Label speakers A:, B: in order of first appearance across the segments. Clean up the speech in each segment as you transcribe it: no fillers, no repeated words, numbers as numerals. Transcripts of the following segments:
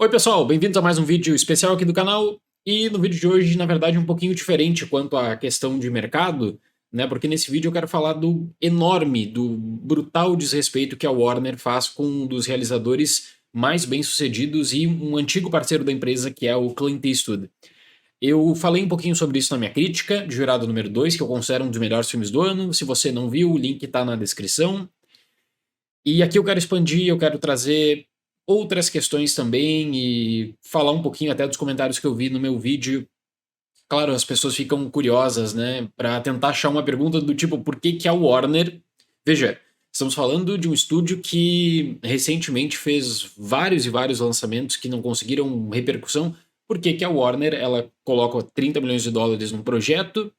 A: Oi pessoal, bem-vindos a mais um vídeo especial aqui do canal. E no vídeo de hoje, na verdade, um pouquinho diferente quanto à questão de mercado, né? Porque nesse vídeo eu quero falar do enorme, do brutal desrespeito que a Warner faz com um dos realizadores mais bem-sucedidos e um antigo parceiro da empresa, que é o Clint Eastwood. Eu falei um pouquinho sobre isso na minha crítica de Jurado número 2, que eu considero um dos melhores filmes do ano. Se você não viu, o link tá na descrição. E aqui eu quero expandir, eu quero trazer outras questões também e falar um pouquinho até dos comentários que eu vi no meu vídeo. Claro, as pessoas ficam curiosas, né, para tentar achar uma pergunta do tipo, por que que a Warner... Veja, estamos falando de um estúdio que recentemente fez vários e vários lançamentos que não conseguiram repercussão. Por que que a Warner, ela coloca 30 milhões de dólares num projeto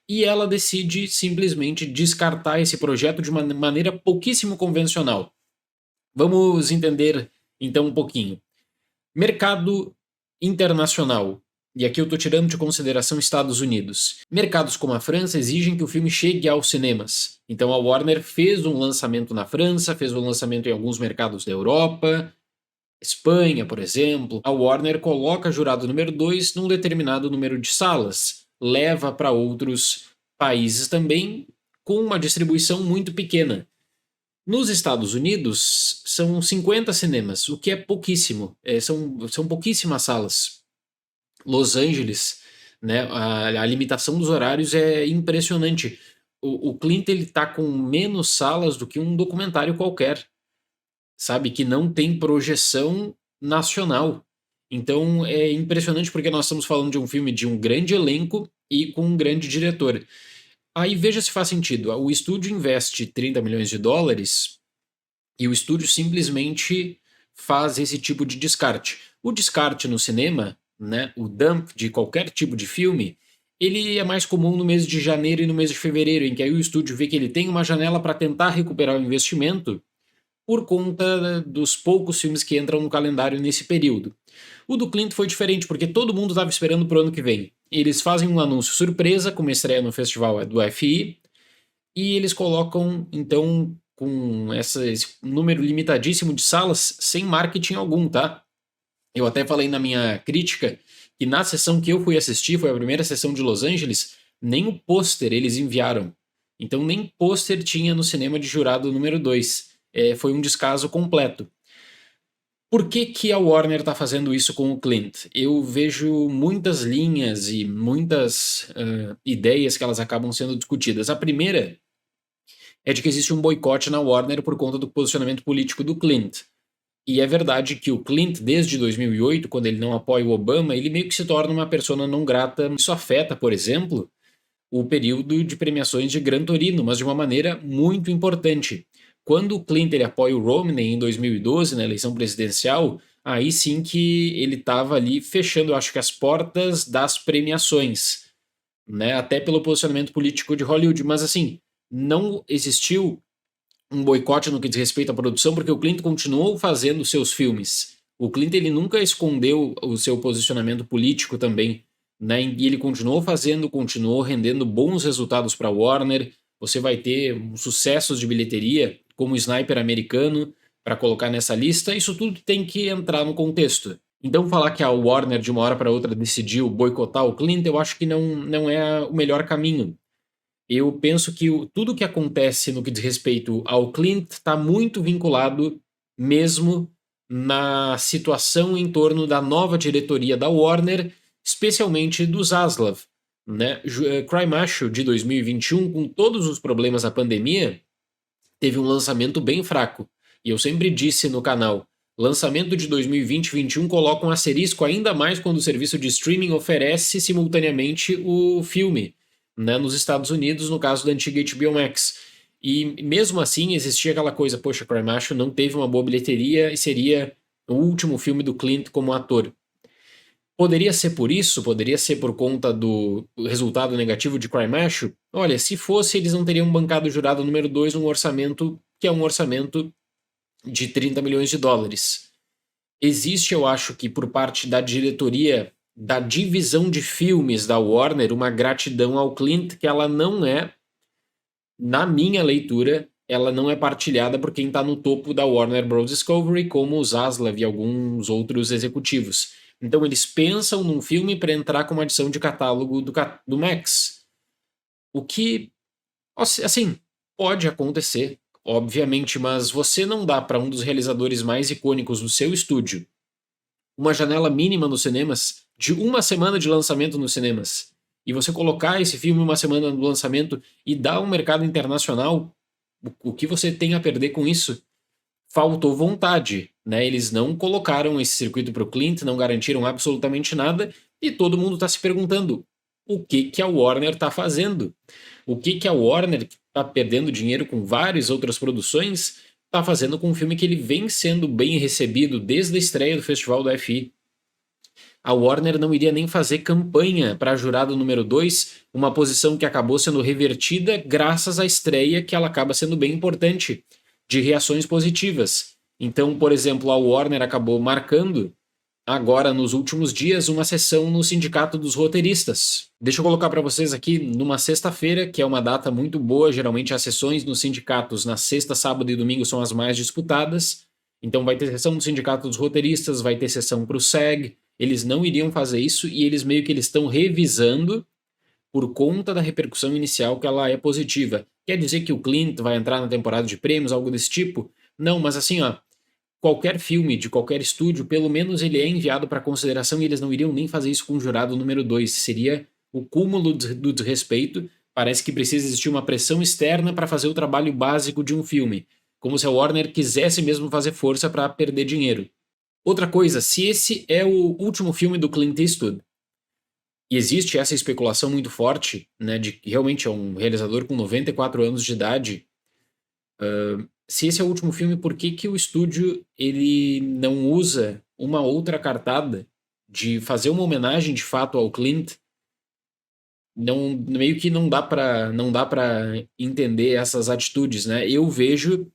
A: e ela decide simplesmente descartar esse projeto de uma maneira pouquíssimo convencional? Vamos entender então um pouquinho. Mercado internacional. E aqui eu estou tirando de consideração Estados Unidos. Mercados como a França exigem que o filme chegue aos cinemas. Então a Warner fez um lançamento na França, fez um lançamento em alguns mercados da Europa, Espanha, por exemplo. A Warner coloca Jurado número 2 num determinado número de salas, leva para outros países também, com uma distribuição muito pequena. Nos Estados Unidos, são 50 cinemas, o que é pouquíssimo. São pouquíssimas salas. Los Angeles, né, a limitação dos horários é impressionante. O Clint ele tá com menos salas do que um documentário qualquer, sabe? Que não tem projeção nacional. Então é impressionante porque nós estamos falando de um filme de um grande elenco e com um grande diretor. Aí veja se faz sentido. O estúdio investe 30 milhões de dólares e o estúdio simplesmente faz esse tipo de descarte. O descarte no cinema, né, o dump de qualquer tipo de filme, ele é mais comum no mês de janeiro e no mês de fevereiro, em que aí o estúdio vê que ele tem uma janela para tentar recuperar o investimento por conta dos poucos filmes que entram no calendário nesse período. O do Clint foi diferente, porque todo mundo estava esperando para o ano que vem. Eles fazem um anúncio surpresa, com uma estreia no festival do FI, e eles colocam, então, com esse número limitadíssimo de salas, sem marketing algum, tá? Eu até falei na minha crítica que na sessão que eu fui assistir, foi a primeira sessão de Los Angeles, nem o pôster eles enviaram. Então nem pôster tinha no cinema de Jurado número 2. Foi um descaso completo. Por que que a Warner está fazendo isso com o Clint? Eu vejo muitas linhas e muitas ideias que elas acabam sendo discutidas. A primeira é de que existe um boicote na Warner por conta do posicionamento político do Clint. E é verdade que o Clint, desde 2008, quando ele não apoia o Obama, ele meio que se torna uma persona não grata. Isso afeta, por exemplo, o período de premiações de Gran Torino, mas de uma maneira muito importante. Quando o Clint ele apoia o Romney em 2012, na eleição presidencial, aí sim que ele estava ali fechando, eu acho que as portas das premiações, né? Até pelo posicionamento político de Hollywood. Mas assim, não existiu um boicote no que diz respeito à produção, porque o Clint continuou fazendo seus filmes. O Clint ele nunca escondeu o seu posicionamento político também, né? E ele continuou fazendo, continuou rendendo bons resultados para a Warner. Você vai ter sucessos de bilheteria, como o Sniper Americano, para colocar nessa lista. Isso tudo tem que entrar no contexto. Então falar que a Warner de uma hora para outra decidiu boicotar o Clint, eu acho que não é o melhor caminho. Eu penso que tudo que acontece no que diz respeito ao Clint está muito vinculado mesmo na situação em torno da nova diretoria da Warner, especialmente do Zaslav, né? Cry Macho de 2021, com todos os problemas da pandemia, teve um lançamento bem fraco. E eu sempre disse no canal, lançamento de 2020-21 coloca um asterisco ainda mais quando o serviço de streaming oferece simultaneamente o filme, né, nos Estados Unidos, no caso da antiga HBO Max. E mesmo assim existia aquela coisa, poxa, Cry Macho não teve uma boa bilheteria e seria o último filme do Clint como ator. Poderia ser por isso? Poderia ser por conta do resultado negativo de Cry Macho? Olha, se fosse, eles não teriam bancado o Jurado número 2 um orçamento que é um orçamento de 30 milhões de dólares. Existe, eu acho que por parte da diretoria da divisão de filmes da Warner, uma gratidão ao Clint que ela não é, na minha leitura, ela não é partilhada por quem está no topo da Warner Bros. Discovery, como o Zaslav e alguns outros executivos. Então eles pensam num filme para entrar como adição de catálogo do Max. O que, assim, pode acontecer, obviamente, mas você não dá para um dos realizadores mais icônicos do seu estúdio uma janela mínima nos cinemas de uma semana de lançamento nos cinemas. E você colocar esse filme uma semana no lançamento e dar um mercado internacional, o que você tem a perder com isso? Faltou vontade, né? Eles não colocaram esse circuito para o Clint, não garantiram absolutamente nada, e todo mundo está se perguntando o que a Warner está fazendo? O que a Warner, que está perdendo dinheiro com várias outras produções, está fazendo com um filme que ele vem sendo bem recebido desde a estreia do Festival do FI? A Warner não iria nem fazer campanha para jurado número 2, uma posição que acabou sendo revertida graças à estreia, que ela acaba sendo bem importante, de reações positivas. Então, por exemplo, a Warner acabou marcando, agora nos últimos dias, uma sessão no Sindicato dos Roteiristas. Deixa eu colocar para vocês aqui numa sexta-feira, que é uma data muito boa, geralmente as sessões nos sindicatos na sexta, sábado e domingo são as mais disputadas. Então vai ter sessão do Sindicato dos Roteiristas, vai ter sessão para o SEG. Eles não iriam fazer isso e eles meio que eles estão revisando por conta da repercussão inicial que ela é positiva. Quer dizer que o Clint vai entrar na temporada de prêmios, algo desse tipo? Não, mas assim, ó, qualquer filme de qualquer estúdio, pelo menos ele é enviado para consideração e eles não iriam nem fazer isso com o jurado número 2. Seria o cúmulo do desrespeito. Parece que precisa existir uma pressão externa para fazer o trabalho básico de um filme. Como se a Warner quisesse mesmo fazer força para perder dinheiro. Outra coisa, se esse é o último filme do Clint Eastwood, e existe essa especulação muito forte, né, de que realmente é um realizador com 94 anos de idade, se esse é o último filme, por que que o estúdio ele não usa uma outra cartada de fazer uma homenagem de fato ao Clint? Não, meio que não dá para entender essas atitudes, né? Eu vejo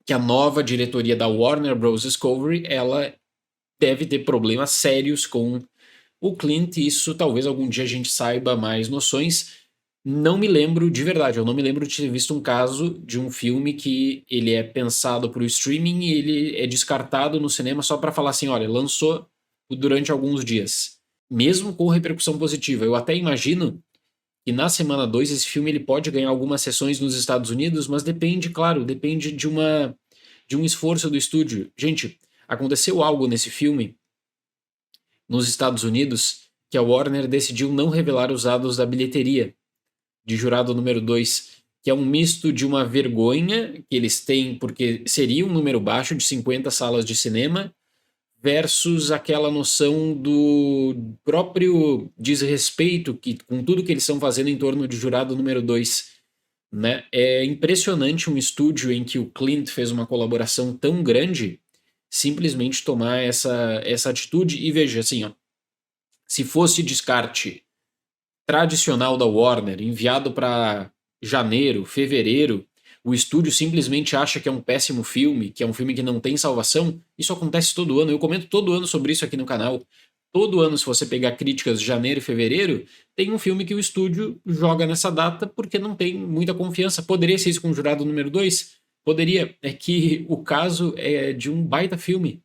A: que a nova diretoria da Warner Bros. Discovery, ela deve ter problemas sérios com o Clint, e isso talvez algum dia a gente saiba mais noções. Não me lembro, de verdade, eu não me lembro de ter visto um caso de um filme que ele é pensado para o streaming e ele é descartado no cinema só para falar assim, olha, lançou durante alguns dias. Mesmo com repercussão positiva. Eu até imagino que na semana 2 esse filme ele pode ganhar algumas sessões nos Estados Unidos, mas depende, claro, depende de um esforço do estúdio. Gente, aconteceu algo nesse filme nos Estados Unidos que a Warner decidiu não revelar os dados da bilheteria de jurado número 2, que é um misto de uma vergonha que eles têm porque seria um número baixo de 50 salas de cinema versus aquela noção do próprio desrespeito que, com tudo que eles estão fazendo em torno de jurado número 2. Né? É impressionante um estúdio em que o Clint fez uma colaboração tão grande simplesmente tomar essa atitude. E veja, assim, ó, se fosse descarte tradicional da Warner, enviado para janeiro, fevereiro, o estúdio simplesmente acha que é um péssimo filme, que é um filme que não tem salvação, isso acontece todo ano. Eu comento todo ano sobre isso aqui no canal. Todo ano, se você pegar críticas de janeiro e fevereiro, tem um filme que o estúdio joga nessa data porque não tem muita confiança. Poderia ser isso com o Jurado número 2? Poderia. É que o caso é de um baita filme.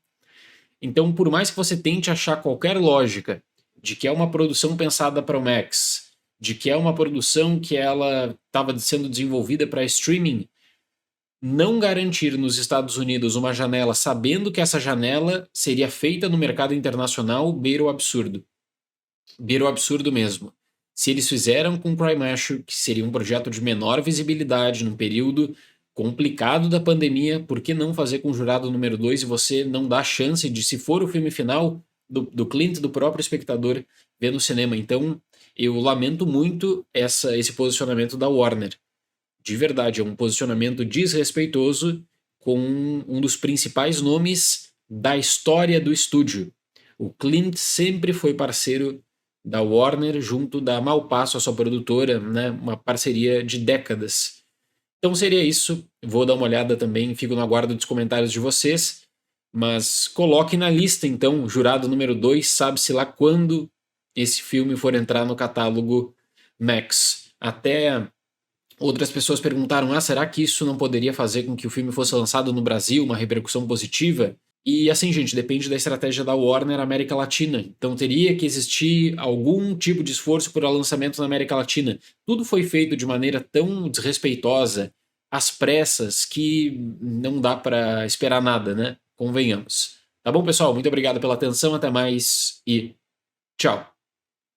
A: Então, por mais que você tente achar qualquer lógica de que é uma produção pensada para o Max, de que é uma produção que ela estava sendo desenvolvida para streaming, não garantir nos Estados Unidos uma janela sabendo que essa janela seria feita no mercado internacional beira o absurdo. Beira o absurdo mesmo. Se eles fizeram com o Crymash, que seria um projeto de menor visibilidade num período complicado da pandemia, por que não fazer com o Jurado número 2 e você não dá chance de, se for o filme final do Clint, do próprio espectador, ver no cinema? Então, eu lamento muito esse posicionamento da Warner. De verdade, é um posicionamento desrespeitoso com um dos principais nomes da história do estúdio. O Clint sempre foi parceiro da Warner junto da Malpasso, a sua produtora, né? Uma parceria de décadas. Então seria isso. Vou dar uma olhada também, fico no aguardo dos comentários de vocês. Mas coloque na lista, então, Jurado número 2, sabe-se lá quando esse filme for entrar no catálogo Max. Até Outras pessoas perguntaram: será que isso não poderia fazer com que o filme fosse lançado no Brasil, uma repercussão positiva? E assim, gente, depende da estratégia da Warner América Latina. Então teria que existir algum tipo de esforço para o lançamento na América Latina. Tudo foi feito de maneira tão desrespeitosa, às pressas, que não dá para esperar nada, né? Convenhamos. Tá bom, pessoal? Muito obrigado pela atenção, até mais e tchau.